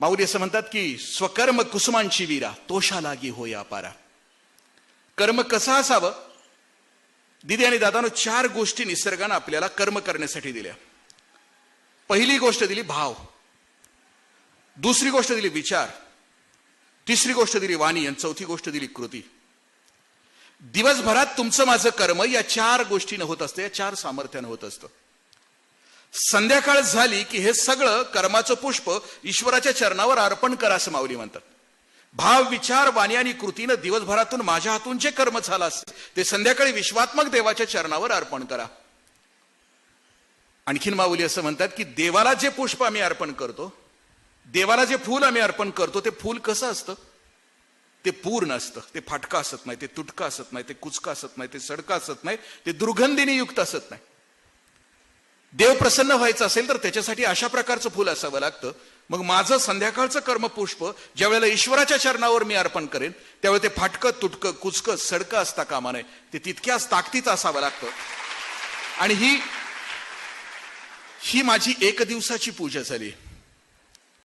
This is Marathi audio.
माऊली असं म्हणतात की स्वकर्म कुसुमांची वीरा तोषा लागी होय अपारा. कर्म कसं असावं? दिदी आणि दादानो 4 गोष्टी निसर्गानं आपल्याला कर्म करण्यासाठी दिल्या. पहिली गोष्ट दिली भाव, दुसरी गोष्ट दिली विचार, तिसरी गोष्ट दिली वाणी आणि चौथी गोष्ट दिली कृती. दिवसभरात तुमचं माझं कर्म या 4 गोष्टीनं होत असतं, या 4 सामर्थ्यानं होत असतं. संध्याकाळ झाली की हे सगळं कर्माचं पुष्प ईश्वराच्या चरणावर अर्पण करा असं माऊली म्हणतात. भाव, विचार, वाणी आणि कृतीनं दिवसभरातून माझ्या हातून जे कर्म झालं असते ते संध्याकाळी विश्वात्मक देवाच्या चरणावर अर्पण करा. आणखीन माऊली असं म्हणतात की देवाला जे पुष्प आम्ही अर्पण करतो, देवाला जे फूल आम्ही अर्पण करतो, ते फूल कसं असतं? ते पूर्ण असतं, ते फाटका असत नाही, ते तुटका असत नाही, ते कुचका असत नाही, ते सडका असत नाही, ते दुर्गंधीने युक्त असत नाही. देव प्रसन्न व्हायचं असेल तर त्याच्यासाठी अशा प्रकारचं फूल असावं लागतं. मग माझं संध्याकाळचं कर्मपुष्प ज्या वेळेला ईश्वराच्या चरणावर मी अर्पण करेन त्यावेळी ते फाटकं, तुटकं, कुचकं, सडकं असता कामा नये, ते तितक्याच ताकदीचं असावं लागतं. आणि ही माझी 1 दिवसाची पूजा झाली.